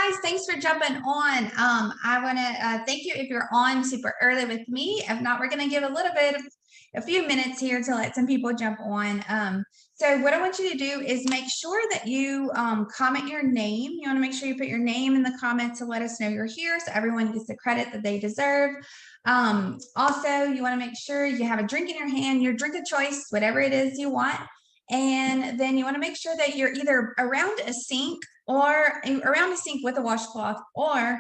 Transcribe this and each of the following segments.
guys, thanks for jumping on. I want to thank you if you're on super early with me. If not, we're going to give a few minutes here to let some people jump on. So what I want you to do is make sure that you comment your name. You want to make sure you put your name in the comments to let us know you're here so everyone gets the credit that they deserve. Also, you want to make sure you have a drink in your hand, your drink of choice, whatever it is you want. And then you want to make sure that you're either around a sink with a washcloth, or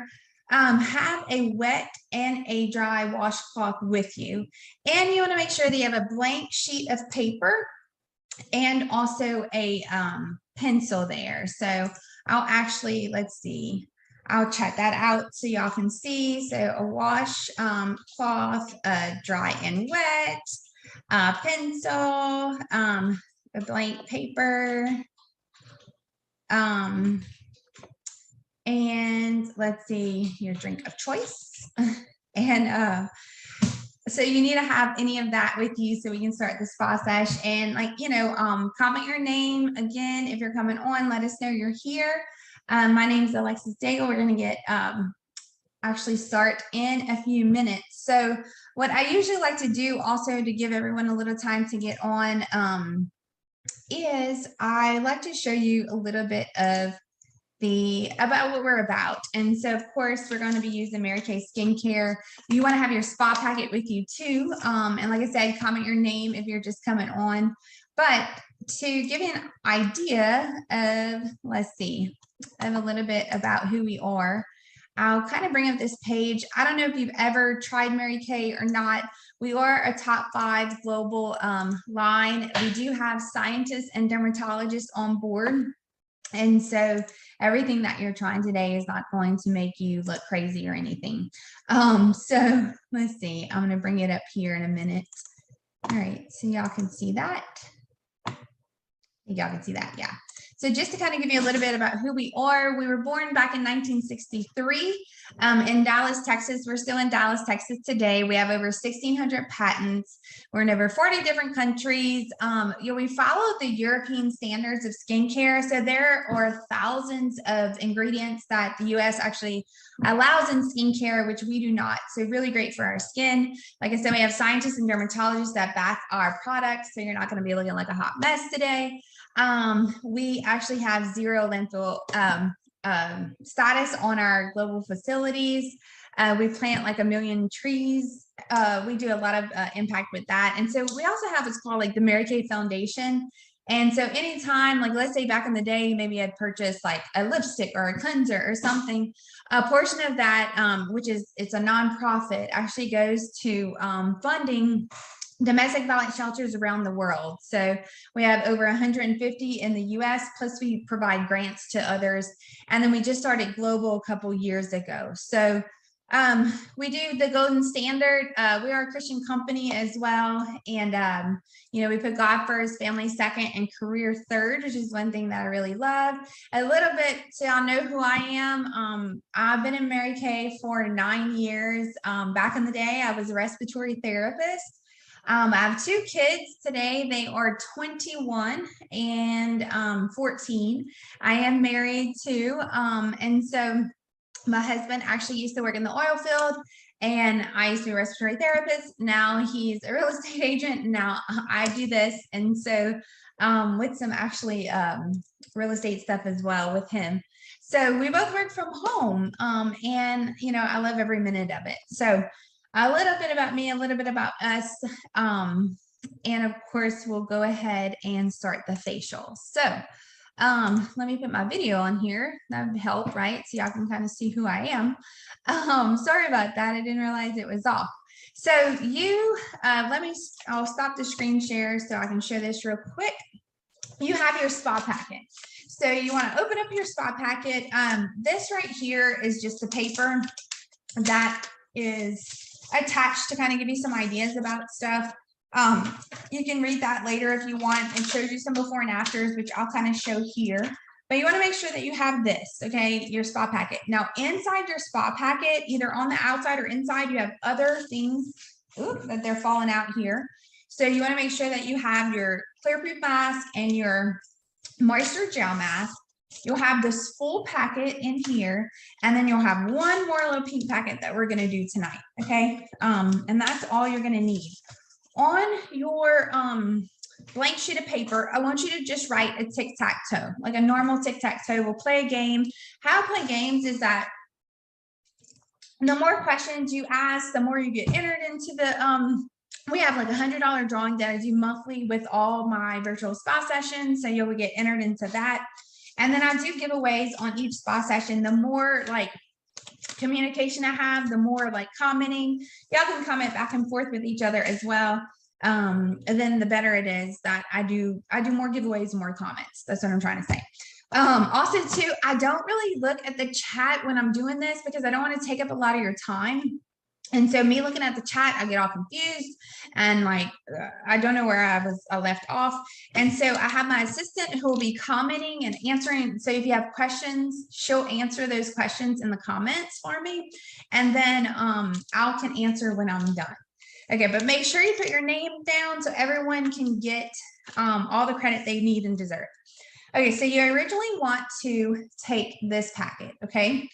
have a wet and a dry washcloth with you. And you want to make sure that you have a blank sheet of paper and also a pencil there. So I'll actually, let's see, I'll check that out so y'all can see. So a washcloth, dry and wet, pencil, a blank paper, and let's see, your drink of choice. And so you need to have any of that with you so we can start the spa sesh. And comment your name again. If you're coming on, let us know you're here. My name is Alexis Daigle. We're going to get actually start in a few minutes. So what I usually like to do also to give everyone a little time to get on is I like to show you a little bit of about what we're about. And so of course we're going to be using Mary Kay skincare. You want to have your spa packet with you too. And like I said, comment your name if you're just coming on. But to give you an idea of, of a little bit about who we are, I'll kind of bring up this page. I don't know if you've ever tried Mary Kay or not. We are a top 5 global line. We do have scientists and dermatologists on board. And so everything that you're trying today is not going to make you look crazy or anything. So let's see, I'm going to bring it up here in a minute. All right, so y'all can see that. Y'all can see that, yeah. So just to kind of give you a little bit about who we are, we were born back in 1963 in Dallas, Texas. We're still in Dallas, Texas today. We have over 1,600 patents. We're in over 40 different countries. We follow the European standards of skincare. So there are thousands of ingredients that the US actually allows in skincare, which we do not. So really great for our skin. Like I said, we have scientists and dermatologists that back our products. So you're not going to be looking like a hot mess today. We actually have 0 landfill status on our global facilities. We plant like 1 million trees. We do a lot of impact with that. And so we also have what's called like the Mary Kay Foundation. And so anytime, like let's say back in the day, maybe I'd purchased like a lipstick or a cleanser or something, a portion of that, it's a nonprofit, actually goes to funding domestic violence shelters around the world. So we have over 150 in the US, plus we provide grants to others. And then we just started global a couple years ago. So we do the golden standard. We are a Christian company as well. And, we put God first, family second, and career third, which is one thing that I really love. A little bit, so y'all know who I am. I've been in Mary Kay for 9 years. Back in the day, I was a respiratory therapist. I have 2 kids today. They are 21 and 14. I am married too. And so my husband actually used to work in the oil field, and I used to be a respiratory therapist. Now he's a real estate agent. Now I do this. And so with some actually real estate stuff as well with him. So we both work from home. And I love every minute of it. So a little bit about me, a little bit about us. And of course, we'll go ahead and start the facial. So let me put my video on here. That would help, right? So y'all can kind of see who I am. Sorry about that. I didn't realize it was off. So I'll stop the screen share so I can show this real quick. You have your spa packet. So you want to open up your spa packet. This right here is just a paper that is attached to kind of give you some ideas about stuff. You can read that later if you want. It shows you some before and afters, which I'll kind of show here. But you want to make sure that you have this, okay, your spa packet. Now, inside your spa packet, either on the outside or inside, you have other things that they're falling out here. So you want to make sure that you have your clear proof mask and your moisture gel mask. you'll have this full packet in here, and then you'll have one more little pink packet that we're gonna do tonight, okay? And that's all you're gonna need. On your blank sheet of paper, I want you to just write a tic-tac-toe, like a normal tic-tac-toe. We'll play a game. How I play games is that the more questions you ask, the more you get entered into the, we have like $100 drawing that I do monthly with all my virtual spa sessions. So you'll get entered into that. And then I do giveaways on each spa session. The more like communication I have, the more like commenting, y'all can comment back and forth with each other as well. And then the better it is that I do more giveaways, more comments. That's what I'm trying to say. Also too, I don't really look at the chat when I'm doing this because I don't want to take up a lot of your time. And so me looking at the chat, I get all confused and like, I don't know where I left off. And so I have my assistant who will be commenting and answering. So if you have questions, she'll answer those questions in the comments for me. And then I can answer when I'm done. Okay, but make sure you put your name down so everyone can get all the credit they need and deserve. Okay, so you originally want to take this packet, okay?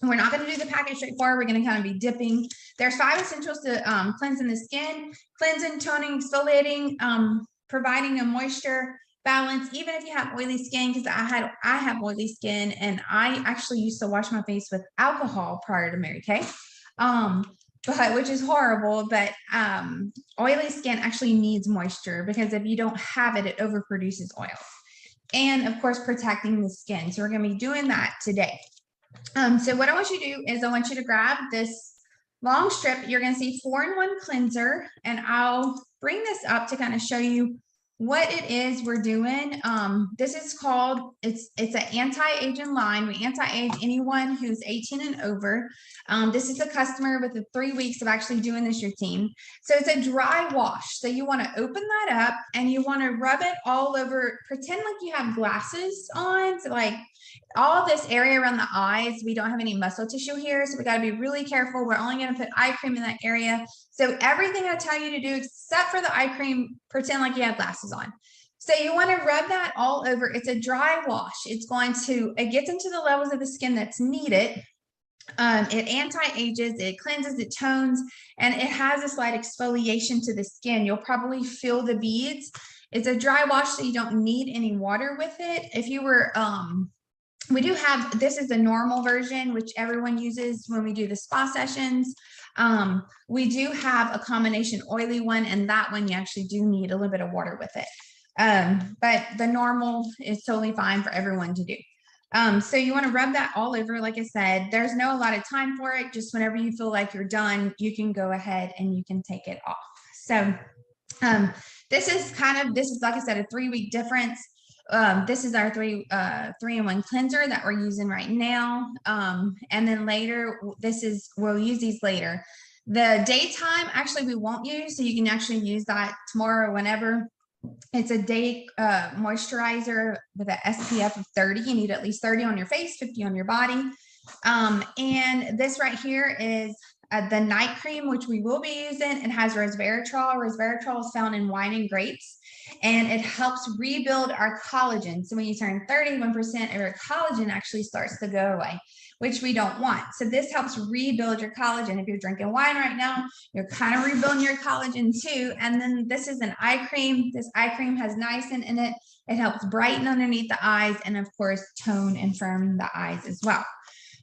We're not going to do the packet straightforward. We're going to kind of be dipping. There's 5 essentials to cleansing the skin: cleansing, toning, exfoliating, providing a moisture balance, even if you have oily skin, because I have oily skin, and I actually used to wash my face with alcohol prior to Mary Kay, but which is horrible. But oily skin actually needs moisture because if you don't have it, it overproduces oil. And of course, protecting the skin. So we're going to be doing that today. So what I want you to do is I want you to grab this long strip. You're going to see 4-in-1 cleanser, and I'll bring this up to kind of show you what it is we're doing. This is called, it's an anti-aging line. We anti-age anyone who's 18 and over. This is a customer with the 3 weeks of actually doing this routine. So it's a dry wash. So you want to open that up and you want to rub it all over, pretend like you have glasses on. So like all this area around the eyes, we don't have any muscle tissue here. So we got to be really careful. We're only going to put eye cream in that area. So everything I tell you to do, except for the eye cream, pretend like you have glasses on. So you want to rub that all over. It's a dry wash. It gets into the levels of the skin that's needed. It anti-ages, it cleanses, it tones, and it has a slight exfoliation to the skin. You'll probably feel the beads. It's a dry wash, so you don't need any water with it. If you were, we do have, this is the normal version, which everyone uses when we do the spa sessions. We do have a combination oily one, and that one you actually do need a little bit of water with it. But the normal is totally fine for everyone to do. So you want to rub that all over. Like I said, there's no allotted time for it. Just whenever you feel like you're done, you can go ahead and you can take it off. So this is like I said, a 3-week difference. This is our 3-in-1 cleanser that we're using right now. And then later, we'll use these later. The daytime, actually, we won't use, so you can actually use that tomorrow or whenever. It's a day moisturizer with an SPF of 30. You need at least 30 on your face, 50 on your body. And this right here is the night cream, which we will be using. It has resveratrol. Resveratrol is found in wine and grapes, and it helps rebuild our collagen. So when you turn 30, 1% of your collagen actually starts to go away, which we don't want. So this helps rebuild your collagen. If you're drinking wine right now, you're kind of rebuilding your collagen too. And then this is an eye cream. This eye cream has niacin in it. It helps brighten underneath the eyes and of course tone and firm the eyes as well.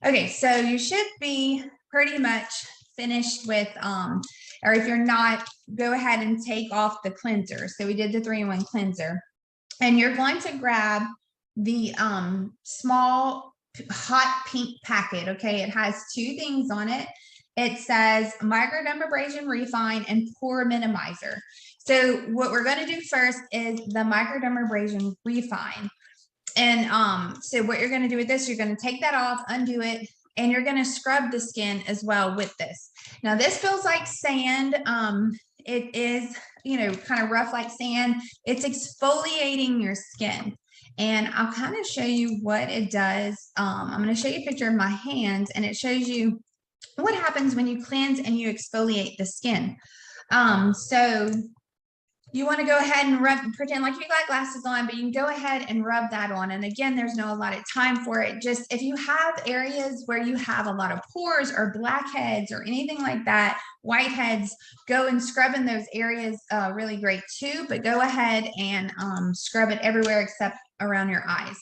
Okay, so you should be pretty much finished with, or if you're not, go ahead and take off the cleanser. So we did the 3-in-1 cleanser, and you're going to grab the small hot pink packet. Okay, it has 2 things on it. It says Microdermabrasion Refine and Pore Minimizer. So what we're going to do first is the Microdermabrasion Refine. And so what you're going to do with this, you're going to take that off, undo it, and you're going to scrub the skin as well with this. Now this feels like sand. It is, kind of rough like sand. It's exfoliating your skin. And I'll kind of show you what it does. I'm going to show you a picture of my hands, and it shows you what happens when you cleanse and you exfoliate the skin. So you want to go ahead and pretend like you got glasses on, but you can go ahead and rub that on. And again, there's no allotted time for it. Just if you have areas where you have a lot of pores or blackheads or anything like that, whiteheads, go and scrub in those areas really great too, but go ahead and scrub it everywhere except around your eyes.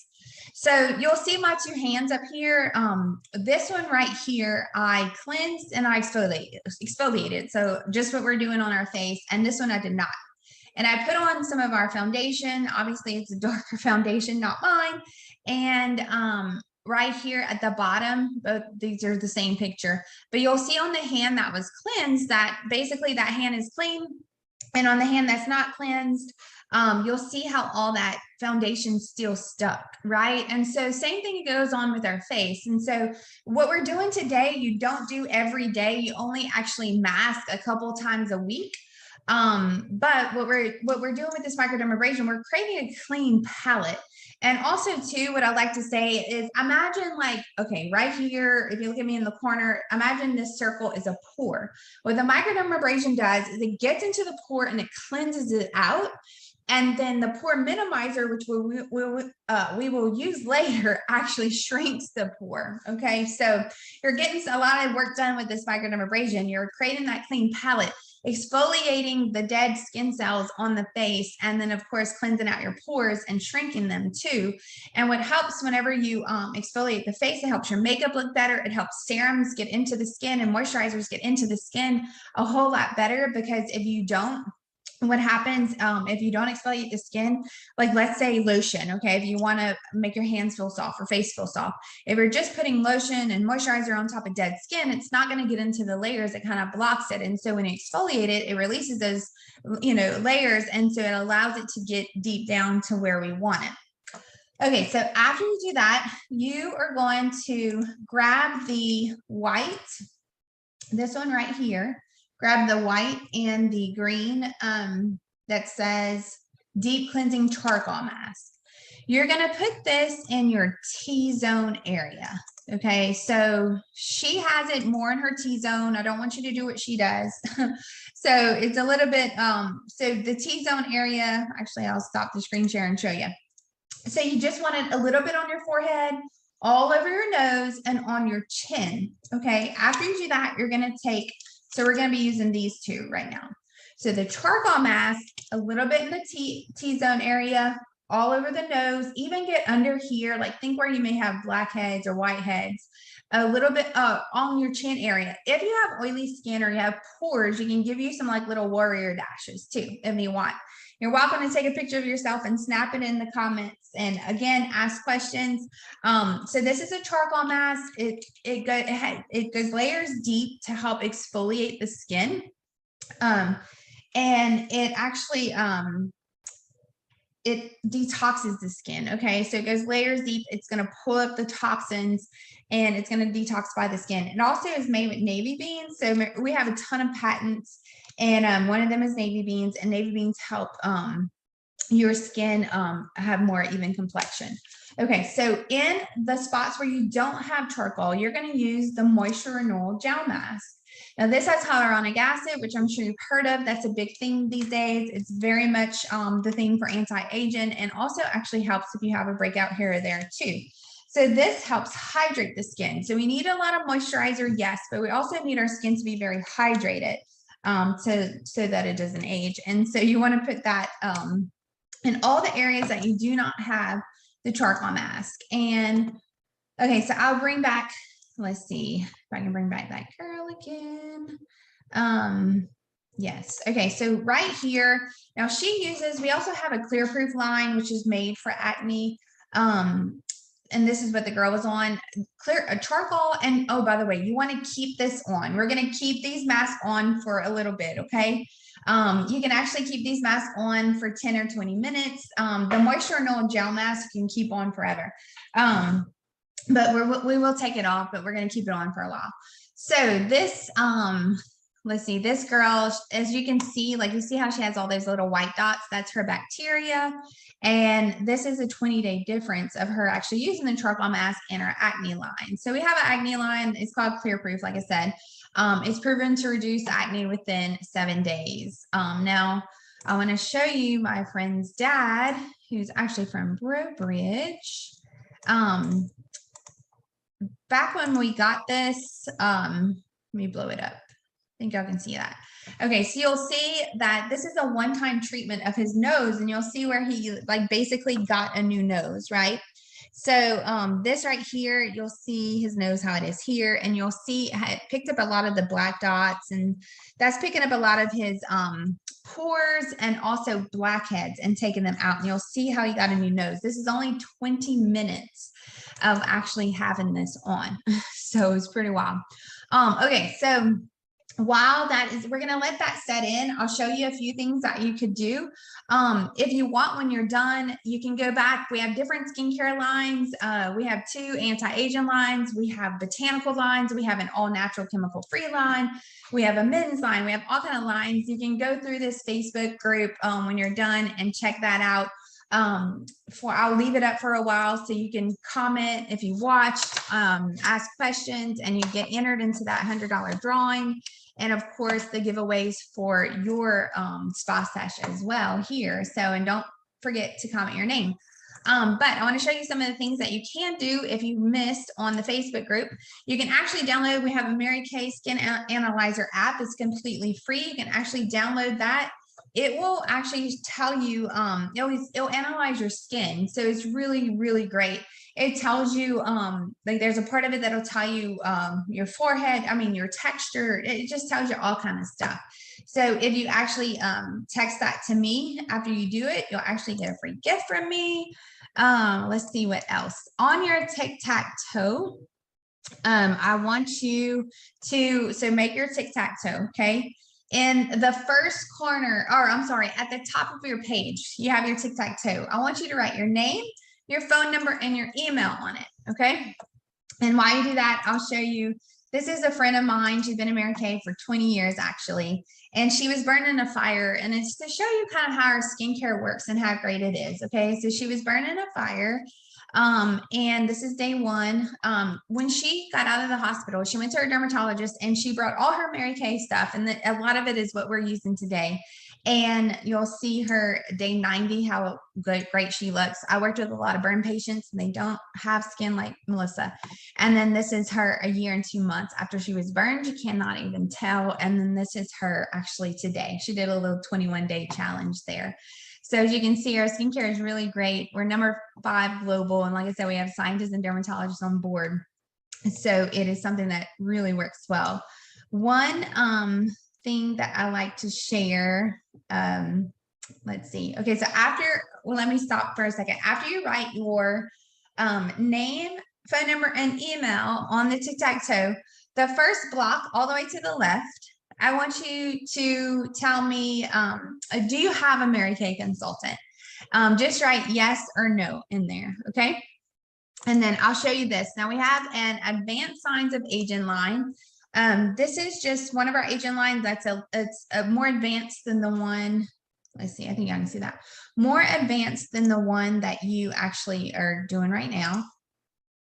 So you'll see my two hands up here. This one right here, I cleansed and I exfoliated. So just what we're doing on our face. And this one I did not. And I put on some of our foundation. Obviously, it's a darker foundation, not mine. And right here at the bottom, both these are the same picture. But you'll see on the hand that was cleansed that basically that hand is clean. And on the hand that's not cleansed, you'll see how all that foundation still stuck, right? And so same thing goes on with our face. And so what we're doing today, you don't do every day. You only actually mask a couple times a week. But what we're doing with this microdermabrasion, we're creating a clean palette. And also too, what I like to say is imagine like, okay, right here, if you look at me in the corner, imagine this circle is a pore. What the microdermabrasion does is it gets into the pore and it cleanses it out. And then the Pore Minimizer, which we will use later, actually shrinks the pore. Okay, so you're getting a lot of work done with this microdermabrasion. You're creating that clean palette, exfoliating the dead skin cells on the face, and then of course cleansing out your pores and shrinking them too. And what helps whenever you exfoliate the face, it helps your makeup look better. It helps serums get into the skin and moisturizers get into the skin a whole lot better, because if you don't, what happens if you don't exfoliate the skin, like let's say lotion, okay, if you want to make your hands feel soft or face feel soft, if you're just putting lotion and moisturizer on top of dead skin, it's not going to get into the layers. It kind of blocks it. And so when you exfoliate it, it releases those, layers, and so it allows it to get deep down to where we want it. Okay, so after you do that, you are going to grab the white, this one right here. Grab the white and the green that says Deep Cleansing Charcoal Mask. You're going to put this in your T-zone area. Okay, so she has it more in her T-zone. I don't want you to do what she does. So it's a little bit, so the T-zone area, actually, I'll stop the screen share and show you. So you just want it a little bit on your forehead, all over your nose, and on your chin. Okay, after you do that, you're going to take, so we're going to be using these two right now. So the charcoal mask, a little bit in the T-zone area, all over the nose, even get under here, like think where you may have blackheads or whiteheads, a little bit on your chin area. If you have oily skin or you have pores, you can give you some like little warrior dashes too, if you want. You're welcome to take a picture of yourself and snap it in the comments. And again, ask questions. So this is a charcoal mask. It goes layers deep to help exfoliate the skin. And it actually, it detoxes the skin. Okay, so it goes layers deep. It's going to pull up the toxins and it's going to detoxify the skin. It also is made with navy beans. So we have a ton of patents, and one of them is navy beans, and navy beans help your skin have more even complexion. Okay, so in the spots where you don't have charcoal, you're going to use the Moisture Renewal Gel Mask. Now this has hyaluronic acid, which I'm sure you've heard of. That's a big thing these days. It's very much the thing for anti-aging, and also actually helps if you have a breakout here or there too. So this helps hydrate the skin. So we need a lot of moisturizer, yes, but we also need our skin to be very hydrated so that it doesn't age. And so you want to put that in all the areas that you do not have the charcoal mask. And okay, so I'll bring back, let's see if I can bring back that girl again. Yes. Okay. So right here, now she uses, we also have a clear proof line, which is made for acne. And this is what the girl was on, charcoal. And oh, by the way, you want to keep this on. We're going to keep these masks on for a little bit. Okay. You can actually keep these masks on for 10 or 20 minutes. The Moisture Renewal Gel Mask you can keep on forever. But we will take it off, but we're going to keep it on for a while. So this, let's see, this girl, as you can see, like you see how she has all those little white dots, that's her bacteria. And this is a 20-day difference of her actually using the charcoal mask and her acne line. So we have an acne line, it's called Clear Proof, like I said. It's proven to reduce acne within 7 days. Now, I want to show you my friend's dad, who's actually from Brobridge. Back when we got this, let me blow it up. I think y'all can see that. Okay, so you'll see that this is a one-time treatment of his nose, and you'll see where he like basically got a new nose, right? So this right here, you'll see his nose, how it is here, and you'll see it picked up a lot of the black dots, and that's picking up a lot of his pores and also blackheads and taking them out. And you'll see how he got a new nose. This is only 20 minutes of actually having this on. So it's pretty wild. Okay, so while that is, we're going to let that set in. I'll show you a few things that you could do. If you want, when you're done, you can go back. We have different skincare lines. We have 2 anti-aging lines. We have botanical lines. We have an all natural chemical free line. We have a men's line. We have all kind of lines. You can go through this Facebook group when you're done and check that out. I'll leave it up for a while so you can comment if you watched, ask questions, and you get entered into that $100 drawing. And of course, the giveaways for your spa sesh as well here. So, and don't forget to comment your name. But I want to show you some of the things that you can do if you missed on the Facebook group. You can actually download, we have a Mary Kay Skin Analyzer app. It's completely free. You can actually download that. It will actually tell you, it'll analyze your skin. So it's really, really great. It tells you, like there's a part of it that'll tell you your forehead, your texture. It just tells you all kind of stuff. So if you actually text that to me after you do it, you'll actually get a free gift from me. Let's see what else. On your tic-tac-toe, I want you to, so make your tic-tac-toe, okay? In the first corner, or I'm sorry, at the top of your page, you have your tic-tac-toe. I want you to write your name, your phone number, and your email on it, okay? And while you do that, I'll show you. This is a friend of mine. She's been in Mary Kay for 20 years, actually. And she was burned in a fire. And it's to show you kind of how our skincare works and how great it is, okay? So she was burned in a fire. And this is day 1. When she got out of the hospital, she went to her dermatologist and she brought all her Mary Kay stuff. And a lot of it is what we're using today. And you'll see her day 90, how great she looks. I worked with a lot of burn patients and they don't have skin like Melissa. And then this is her a year and 2 months after she was burned. You cannot even tell. And then this is her actually today. She did a little 21-day challenge there. So as you can see, our skincare is really great. We're number 5 global. And like I said, we have scientists and dermatologists on board. So it is something that really works well. One thing that I like to share, let's see. Okay, so let me stop for a second. After you write your name, phone number, and email on the tic-tac-toe, the first block all the way to the left, I want you to tell me, do you have a Mary Kay consultant? Just write yes or no in there, okay? And then I'll show you this. Now we have an advanced signs of aging line. This is just one of our agent lines it's more advanced than the one, let's see, I think I can see that. More advanced than the one that you actually are doing right now.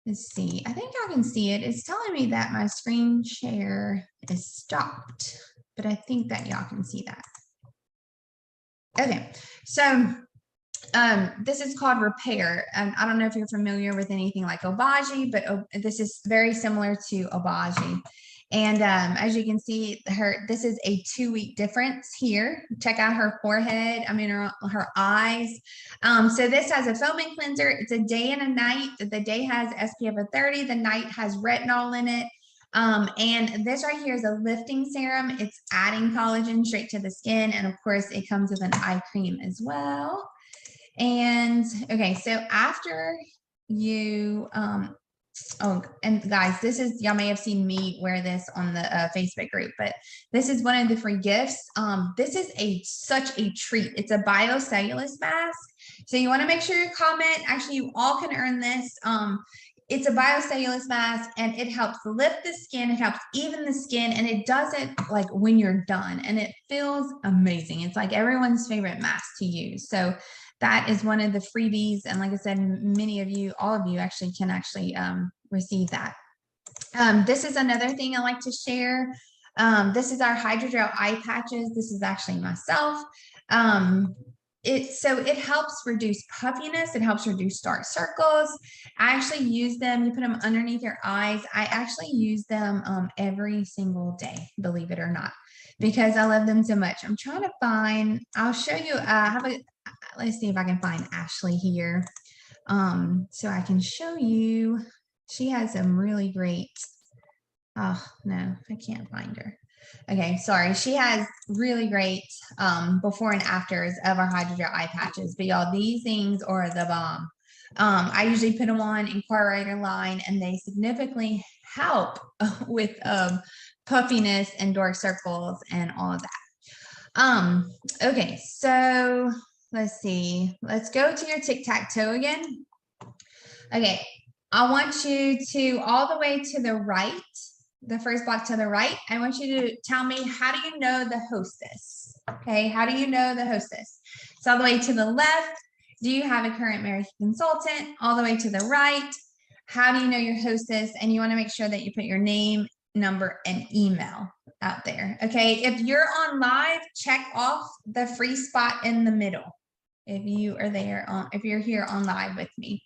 Let's see, I think I can see it. It's telling me that my screen share is stopped, but I think that y'all can see that. Okay, so this is called Repair. And I don't know if you're familiar with anything like Obagi, but this is very similar to Obagi. And as you can see, this is a 2-week difference here. Check out her forehead, her eyes. So this has a foaming cleanser. It's a day and a night. The day has SPF of 30. The night has retinol in it. And this right here is a lifting serum. It's adding collagen straight to the skin. And of course, it comes with an eye cream as well. And okay, so after you, oh, and guys, this is, y'all may have seen me wear this on the Facebook group, but this is one of the free gifts. This is such a treat. It's a biocellulose mask. So you want to make sure you comment. Actually, you all can earn this. It's a biocellulose mask and it helps lift the skin. It helps even the skin, and it does it like when you're done, and it feels amazing. It's like everyone's favorite mask to use. So that is one of the freebies. And like I said, many of you, all of you actually can receive that. This is another thing I like to share. This is our Hydrogel Eye Patches. This is actually myself. It helps reduce puffiness. It helps reduce dark circles. I actually use them. You put them underneath your eyes. I actually use them every single day, believe it or not, because I love them so much. I'm trying to find, I'll show you, let's see if I can find Ashley here. So I can show you, she has some really great, oh no, I can't find her. Okay, sorry. She has really great before and afters of our Hydrogel Eye Patches. But y'all, these things are the bomb. I usually put them on in Microdermabrasion Refine, and they significantly help with puffiness and dark circles and all of that. Okay, so let's see. Let's go to your tic-tac-toe again. Okay, I want you to all the way to the right, the first block to the right. I want you to tell me, how do you know the hostess? Okay, how do you know the hostess? So all the way to the left, do you have a current Mary Kay consultant? All the way to the right, how do you know your hostess? And you want to make sure that you put your name, number, and email out there. Okay, if you're on live, check off the free spot in the middle. If you are there on, if you're here on live with me.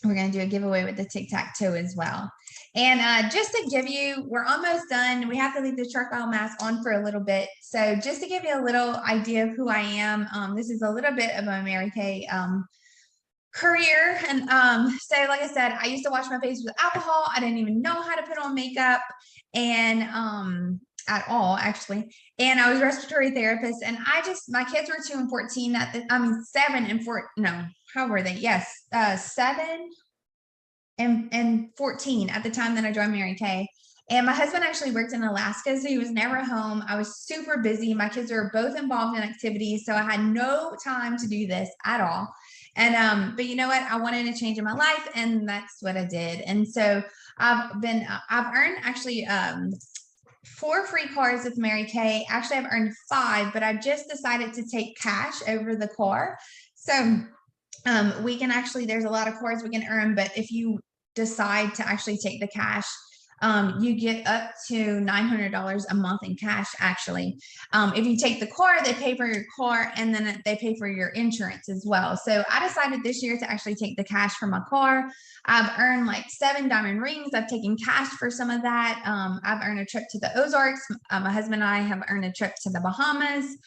We're going to do a giveaway with the tic-tac-toe as well. And just to give you, we're almost done. We have to leave the charcoal mask on for a little bit. So just to give you a little idea of who I am, this is a little bit of a Mary Kay career. And so like I said, I used to wash my face with alcohol. I didn't even know how to put on makeup and at all, actually. And I was a respiratory therapist, and my kids were 2 and 14 at 7 and 4, no, how were they? Yes, 7 and 14 at the time that I joined Mary Kay. And my husband actually worked in Alaska, so he was never home. I was super busy. My kids were both involved in activities, so I had no time to do this at all. And but you know what? I wanted a change in my life, and that's what I did. And so I've earned actually 4 free cards with Mary Kay. Actually, I've earned 5, but I've just decided to take cash over the car. So we can actually, there's a lot of cards we can earn, but if you decide to actually take the cash, you get up to $900 a month in cash, actually. If you take the car, they pay for your car, and then they pay for your insurance as well. So I decided this year to actually take the cash for my car. I've earned like 7 diamond rings. I've taken cash for some of that. I've earned a trip to the Ozarks. My husband and I have earned a trip to the Bahamas.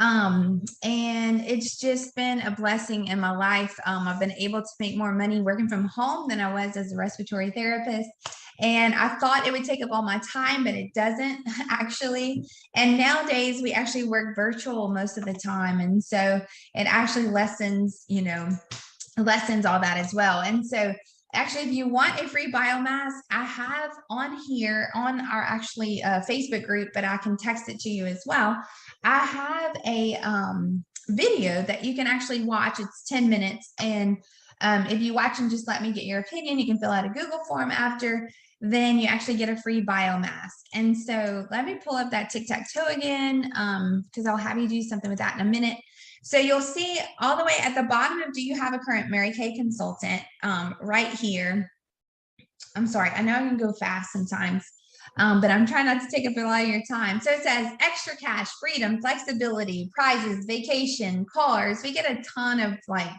And it's just been a blessing in my life. I've been able to make more money working from home than I was as a respiratory therapist. And I thought it would take up all my time, but it doesn't actually. And nowadays we actually work virtual most of the time. And so it actually lessens all that as well. And so actually, if you want a free biomask, I have on here on our actually Facebook group, but I can text it to you as well. I have a video that you can actually watch. It's 10 minutes. And if you watch and just let me get your opinion, you can fill out a Google form after, then you actually get a free biomask. And so let me pull up that tic-tac-toe again, because I'll have you do something with that in a minute. So you'll see all the way at the bottom of, do you have a current Mary Kay consultant, right here. I'm sorry, I know I can go fast sometimes, but I'm trying not to take up a lot of your time. So it says extra cash, freedom, flexibility, prizes, vacation, cars. We get a ton of like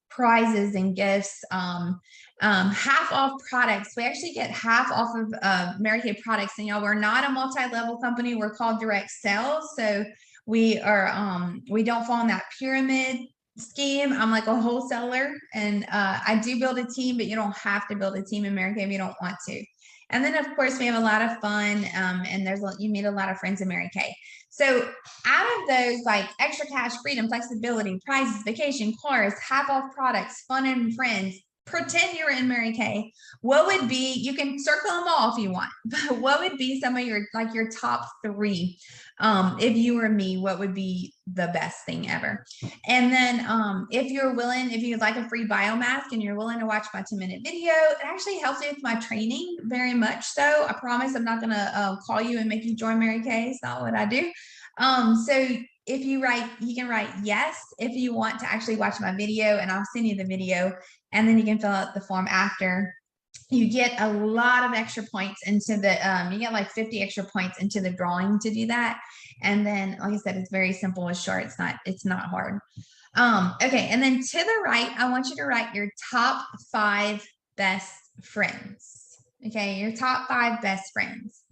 prizes and gifts, half off products. We actually get half off of Mary Kay products. And y'all, we're not a multi-level company. We're called direct sales. So we are, we don't fall in that pyramid scheme. I'm like a wholesaler, and I do build a team, but you don't have to build a team in Mary Kay if you don't want to. And then of course we have a lot of fun, and you meet a lot of friends in Mary Kay. So out of those, like extra cash, freedom, flexibility, prizes, vacation, cars, half off products, fun and friends, pretend you're in Mary Kay, what would be, you can circle them all if you want, but what would be some of your top 3? If you were me, what would be the best thing ever? And then if you're willing, if you'd like a free biomask and you're willing to watch my 10-minute video, it actually helps me with my training very much. So I promise I'm not gonna call you and make you join Mary Kay. It's not what I do. So if you can write yes if you want to actually watch my video, and I'll send you the video, and then you can fill out the form after. you get a lot of extra points into the, you get like 50 extra points into the drawing to do that. And then, like I said, it's very simple and short. It's not hard. Okay. And then to the right, I want you to write your top 5 best friends. Okay. Your top 5 best friends.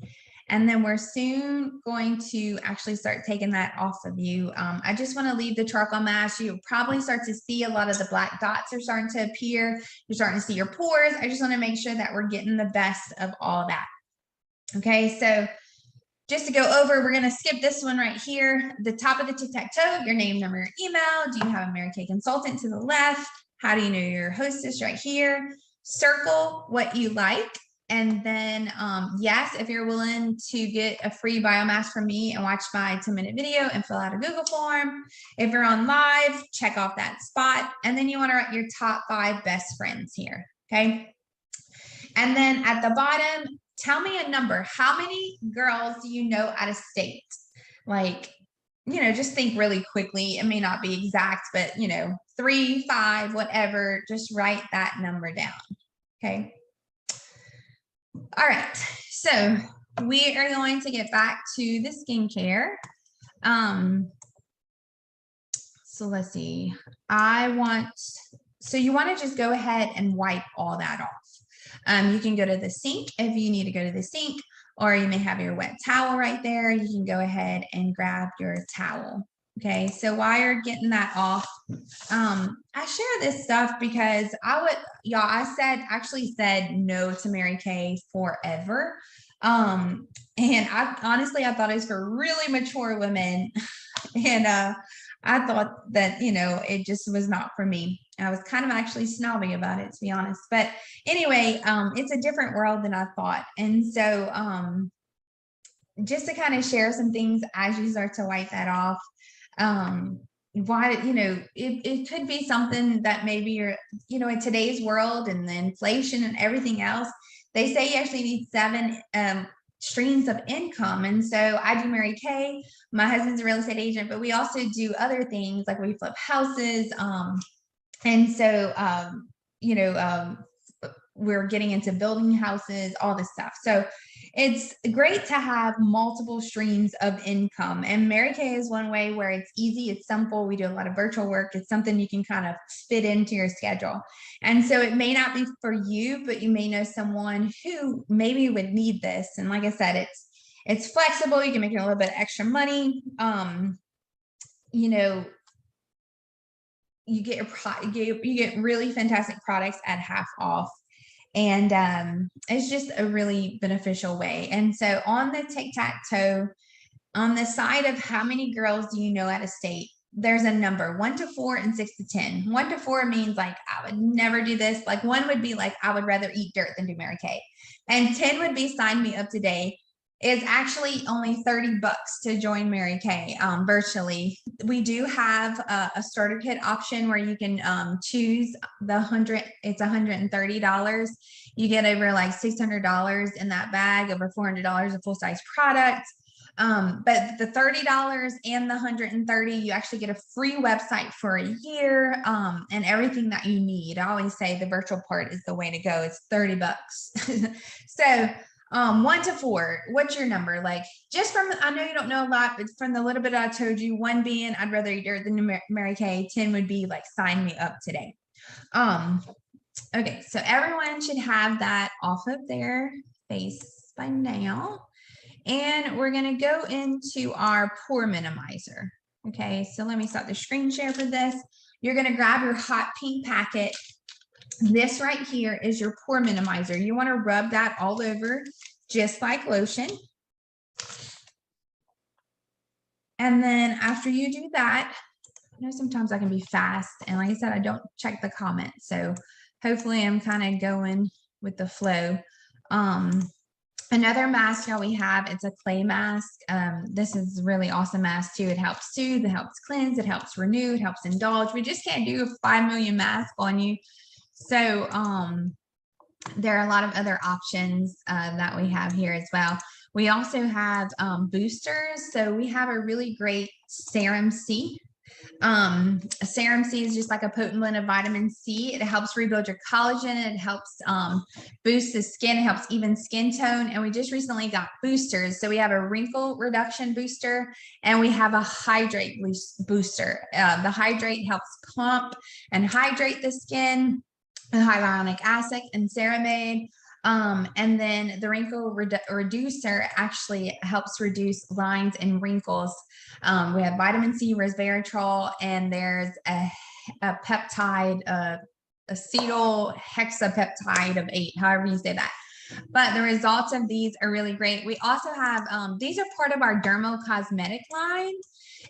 And then we're soon going to actually start taking that off of you. I just want to leave the charcoal mask. You'll probably start to see a lot of the black dots are starting to appear. You're starting to see your pores. I just want to make sure that we're getting the best of all that. Okay, so just to go over, we're going to skip this one right here. The top of the tic-tac-toe, your name, number, your email. Do you have a Mary Kay consultant to the left? How do you know your hostess right here? Circle what you like. And then, yes, if you're willing to get a free biomask from me and watch my 10-minute video and fill out a Google form. If you're on live, check off that spot. And then you want to write your top 5 best friends here. Okay. And then at the bottom, tell me a number. How many girls do you know out of state? Like, you know, just think really quickly. It may not be exact, but, you know, 3, 5, whatever. Just write that number down. Okay. All right, so we are going to get back to the skincare. So let's see. So you want to just go ahead and wipe all that off. You can go to the sink if you need to go to the sink, or you may have your wet towel right there. You can go ahead and grab your towel. Okay, so while you're getting that off, I share this stuff because I actually said no to Mary Kay forever. And I thought it was for really mature women. And I thought that, you know, it just was not for me. I was kind of actually snobby about it, to be honest. But anyway, it's a different world than I thought. And so just to kind of share some things as you start to wipe that off. Why, you know, it could be something that maybe you're, you know, in today's world and the inflation and everything else, they say you actually need 7 streams of income. And so I do Mary Kay. My husband's a real estate agent, but we also do other things like we flip houses. And so, you know, we're getting into building houses, all this stuff. So it's great to have multiple streams of income. And Mary Kay is one way where it's easy, it's simple. We do a lot of virtual work. It's something you can kind of fit into your schedule. And so it may not be for you, but you may know someone who maybe would need this. And like I said, it's flexible. You can make a little bit of extra money. You know, you get really fantastic products at half off. And it's just a really beneficial way. And so on the tic-tac-toe, on the side of how many girls do you know out of state, there's a number 1 to 4 and 6 to 10. 1 to 4 means like, I would never do this. Like 1 would be like, I would rather eat dirt than do Mary Kay. And 10 would be sign me up today. It's actually only $30 to join Mary Kay virtually. We do have a starter kit option where you can choose it's $130. You get over like $600 in that bag, over $400 of full-size product. But the $30 and the $130, you actually get a free website for a year and everything that you need. I always say the virtual part is the way to go. It's $30. So 1 to 4, what's your number? Like just from, I know you don't know a lot, but from the little bit I told you, 1 being, I'd rather eat dirt than Mary Kay. 10 would be like, sign me up today. Okay. So everyone should have that off of their face by now. And we're going to go into our Pore Minimizer. Okay. So let me start the screen share for this. You're going to grab your hot pink packet. This right here is your Pore Minimizer. You want to rub that all over just like lotion. And then after you do that, I know sometimes I can be fast. And like I said, I don't check the comments. So hopefully I'm kind of going with the flow. Another mask that we have, it's a clay mask. This is a really awesome mask too. It helps soothe, it helps cleanse, it helps renew, it helps indulge. We just can't do 5 million masks on you. So there are a lot of other options that we have here as well. We also have boosters. So we have a really great Serum C. Serum C is just like a potent blend of vitamin C. It helps rebuild your collagen. It helps boost the skin. It helps even skin tone. And we just recently got boosters. So we have a wrinkle reduction booster and we have a hydrate booster. The hydrate helps plump and hydrate the skin, hyaluronic acid and ceramide. And then the wrinkle reducer actually helps reduce lines and wrinkles. We have vitamin C, resveratrol, and there's a peptide, acetyl hexapeptide of 8, however you say that. But the results of these are really great. We also have, these are part of our dermo-cosmetic line.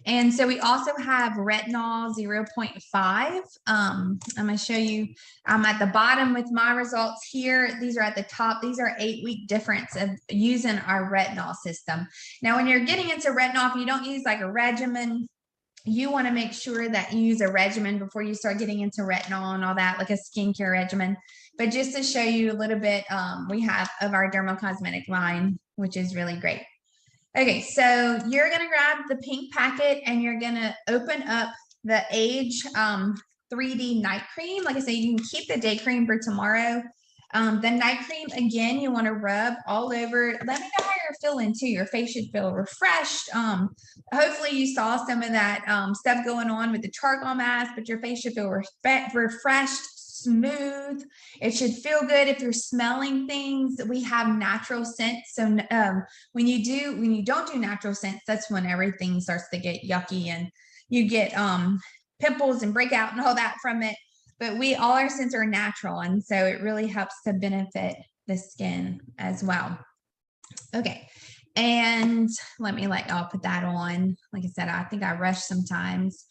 And so we also have retinol 0.5. I'm going to show you, I'm at the bottom with my results here. These are at the top. These are 8-week difference of using our retinol system. Now, when you're getting into retinol, if you don't use like a regimen, you want to make sure that you use a regimen before you start getting into retinol and all that, like a skincare regimen. But just to show you a little bit, we have of our dermo-cosmetic line, which is really great. Okay, so you're going to grab the pink packet and you're going to open up the Age 3D night cream. Like I say, you can keep the day cream for tomorrow. The night cream, again, you want to rub all over. Let me know how you're feeling too. Your face should feel refreshed. Hopefully you saw some of that stuff going on with the charcoal mask, but your face should feel refreshed, smooth. It should feel good. If you're smelling things, we have natural scents. So when you don't do natural scents, that's when everything starts to get yucky and you get pimples and breakout and all that from it. But all our scents are natural, and so it really helps to benefit the skin as well. Okay, and I'll put that on. Like I said, I think I rush sometimes.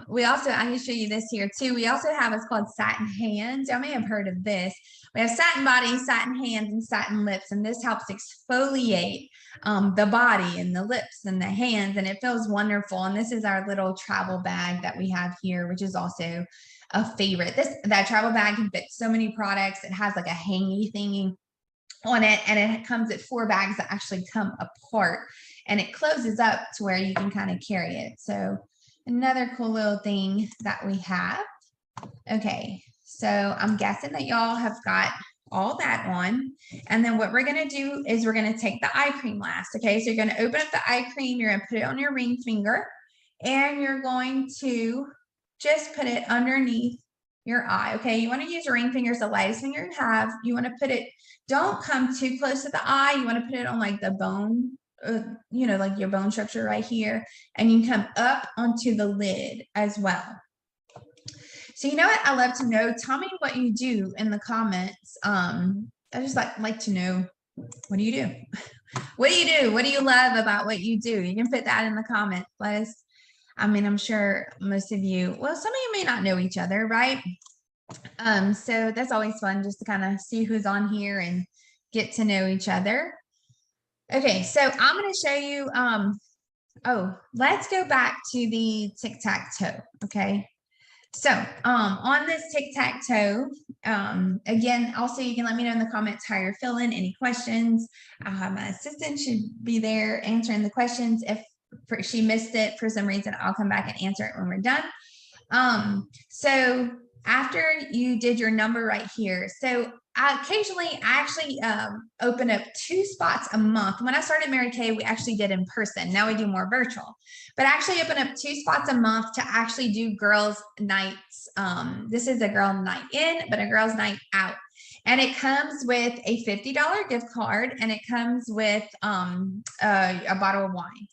We also, I can show you this here too. We also have what's called Satin Hands. You may have heard of this. We have satin body, satin hands, and satin lips, and this helps exfoliate the body and the lips and the hands, and it feels wonderful. And this is our little travel bag that we have here, which is also a favorite. That travel bag can fit so many products. It has like a hangy thingy on it, and it comes at 4 bags that actually come apart, and it closes up to where you can kind of carry it. So another cool little thing that we have. Okay, so I'm guessing that y'all have got all that on, and then what we're going to do is we're going to take the eye cream last. Okay, so you're going to open up the eye cream, you're going to put it on your ring finger, and you're going to just put it underneath your eye. Okay, you want to use your ring finger, the lightest finger you have. You want to put it, don't come too close to the eye. You want to put it on like the bone, like your bone structure right here, and you come up onto the lid as well. So you know what I love to know? Tell me what you do in the comments. I just like to know, what do you do? What do you do? What do you love about what you do? You can put that in the comments. Let us, I'm sure most of you, well, some of you may not know each other, right? So that's always fun just to kind of see who's on here and get to know each other. Okay, so I'm going to show you, let's go back to the tic-tac-toe, okay? So on this tic-tac-toe, again, also you can let me know in the comments how you're feeling, any questions. My assistant should be there answering the questions. If she missed it for some reason, I'll come back and answer it when we're done. So after you did your number right here, so I actually open up 2 spots a month. When I started Mary Kay, we actually did in person. Now we do more virtual, but I actually open up 2 spots a month to actually do girls' nights. This is a girl night in, but a girls' night out. And it comes with a $50 gift card, and it comes with a bottle of wine.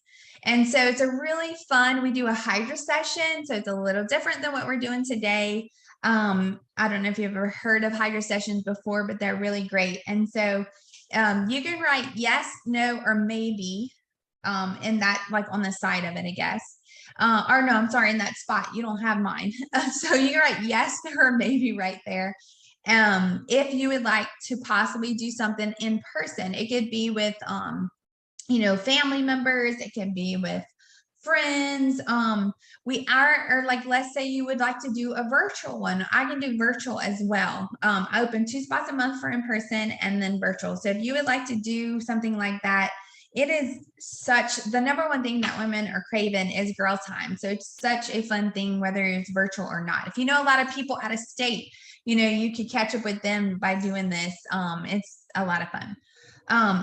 And so it's a really fun, we do a hydro session. So it's a little different than what we're doing today. I don't know if you've ever heard of hydro sessions before, but they're really great. And so you can write yes, no, or maybe in that, like on the side of it, I guess. Or no, I'm sorry, in that spot. You don't have mine. So you can write yes or maybe right there. If you would like to possibly do something in person, it could be with family members, it can be with friends. Let's say you would like to do a virtual one. I can do virtual as well. I open 2 spots a month for in person and then virtual. So if you would like to do something like that, it is such the number one thing that women are craving is girl time. So it's such a fun thing, whether it's virtual or not. If you know a lot of people out of state, you know, you could catch up with them by doing this. It's a lot of fun.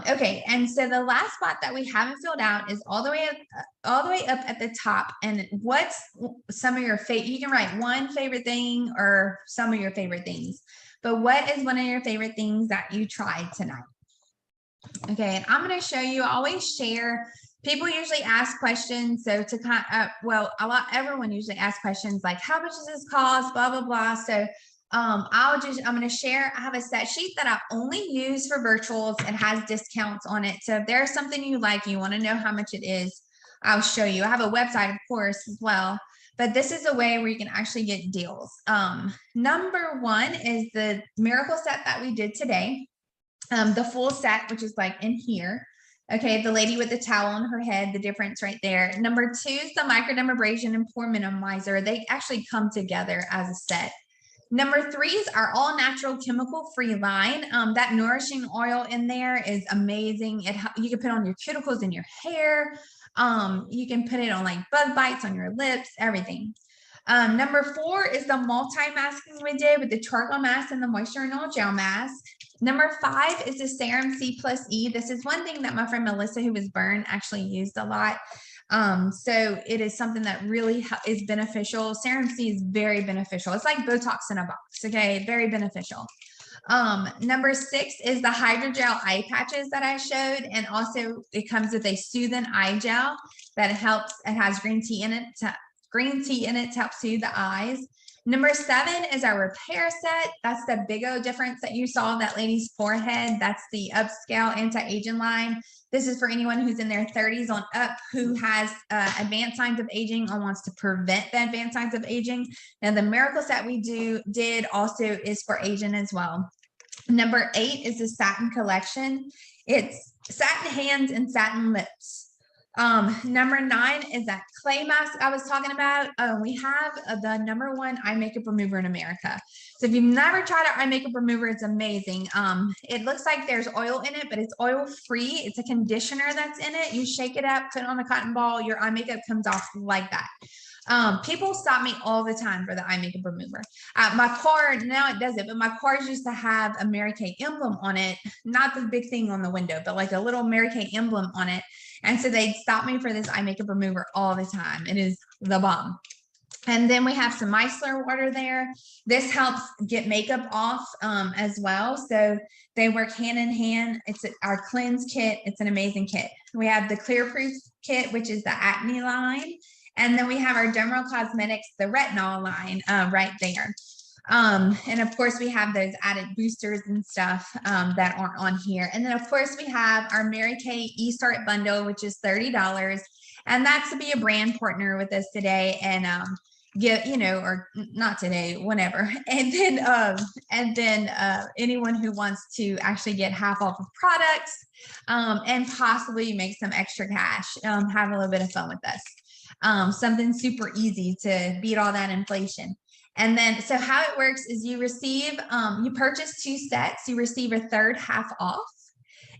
Okay, and so the last spot that we haven't filled out is all the way up at the top. And what's some of your favorite? You can write one favorite thing or some of your favorite things. But what is one of your favorite things that you tried tonight? Okay, and I'm going to show you. I always share. People usually ask questions, so to kind of, everyone usually asks questions like, "How much does this cost?" Blah blah blah. So I'm going to share. I have a set sheet that I only use for virtuals. It has discounts on it. So if there's something you like, you want to know how much it is, I'll show you. I have a website, of course, as well. But this is a way where you can actually get deals. Number one is the miracle set that we did today. The full set, which is like in here. Okay, the lady with the towel on her head, the difference right there. Number two is the Microdermabrasion and Pore Minimizer. They actually come together as a set. Number three is our all natural chemical free line. That nourishing oil in there is amazing. You can put it on your cuticles and your hair. You can put it on like bug bites on your lips, everything. Number four is the multi-masking we did with the charcoal mask and the moisture and oil gel mask. Number five is the Serum C plus E. This is one thing that my friend Melissa, who was burned, actually used a lot. So it is something that really is beneficial. Serum C is very beneficial. It's like Botox in a box. Okay, very beneficial. Number six is the Hydrogel Eye Patches that I showed. And also it comes with a soothing eye gel that helps. It has green tea in it to help soothe the eyes. Number seven is our repair set. That's the big O difference that you saw on that lady's forehead. That's the upscale anti-aging line. This is for anyone who's in their 30s on up who has advanced signs of aging or wants to prevent the advanced signs of aging. Now the miracle set we did also is for aging as well. Number eight is the Satin Collection. It's Satin Hands and Satin Lips. Number nine is that clay mask I was talking about. We have the number one eye makeup remover in America. So if you've never tried our eye makeup remover, it's amazing. It looks like there's oil in it, but it's oil free. It's a conditioner that's in it. You shake it up, put it on a cotton ball, your eye makeup comes off like that. People stop me all the time for the eye makeup remover. My car, now it does it, but my cars used to have a Mary Kay emblem on it, not the big thing on the window, but like a little Mary Kay emblem on it. And so they'd stop me for this eye makeup remover all the time. It is the bomb. And then we have some micellar water there. This helps get makeup off as well. So they work hand in hand. It's our cleanse kit. It's an amazing kit. We have the clear proof kit, which is the acne line. And then we have our Dermal Cosmetics, the retinol line right there. And of course we have those added boosters and stuff that aren't on here. And then of course we have our Mary Kay eStart bundle, which is $30. And that's to be a brand partner with us today and get, you know, or not today, whenever. And then anyone who wants to actually get half off of products and possibly make some extra cash, have a little bit of fun with us. Something super easy to beat all that inflation. And then, so how it works is you receive, you purchase 2 sets, you receive a third half off.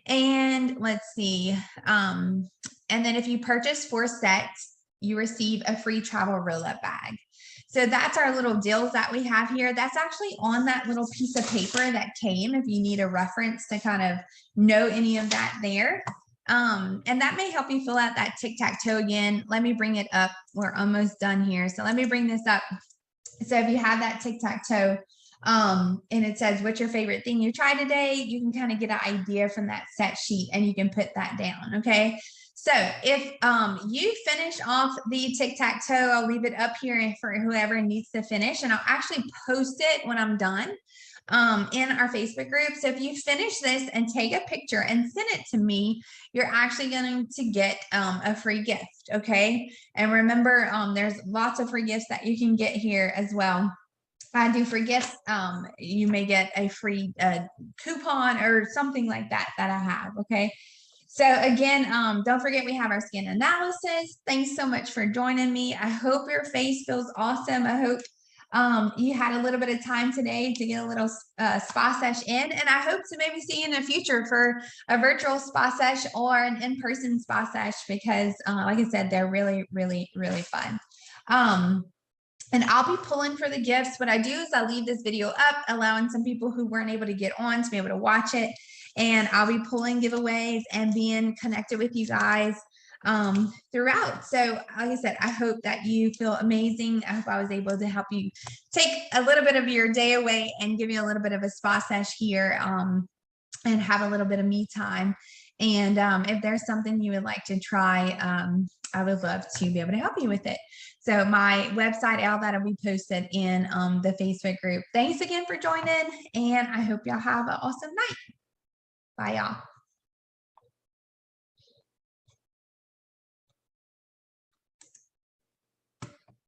And let's see. And then if you purchase 4 sets, you receive a free travel roll-up bag. So that's our little deals that we have here. That's actually on that little piece of paper that came, if you need a reference to kind of know any of that there. And that may help you fill out that tic-tac-toe again. Let me bring it up. We're almost done here. So let me bring this up. So if you have that tic-tac-toe and it says, what's your favorite thing you tried today? You can kind of get an idea from that set sheet and you can put that down. Okay. So if you finish off the tic-tac-toe, I'll leave it up here for whoever needs to finish, and I'll actually post it when I'm done in our Facebook group. So if you finish this and take a picture and send it to me, you're actually going to get a free gift. Okay. And remember, there's lots of free gifts that you can get here as well. I do free gifts. You may get a free coupon or something like that I have. Okay. So again, don't forget we have our skin analysis. Thanks so much for joining me. I hope your face feels awesome. I hope you had a little bit of time today to get a little spa sesh in, and I hope to maybe see you in the future for a virtual spa sesh or an in-person spa sesh, because like I said, they're really, really, really fun. And I'll be pulling for the gifts. What I do is I leave this video up, allowing some people who weren't able to get on to be able to watch it. And I'll be pulling giveaways and being connected with you guys throughout. So like I said, I hope that you feel amazing. I hope I was able to help you take a little bit of your day away and give you a little bit of a spa sesh here, and have a little bit of me time. And if there's something you would like to try, I would love to be able to help you with it. So my website, all that will be posted in the Facebook group. Thanks again for joining, and I hope y'all have an awesome night. Bye, y'all.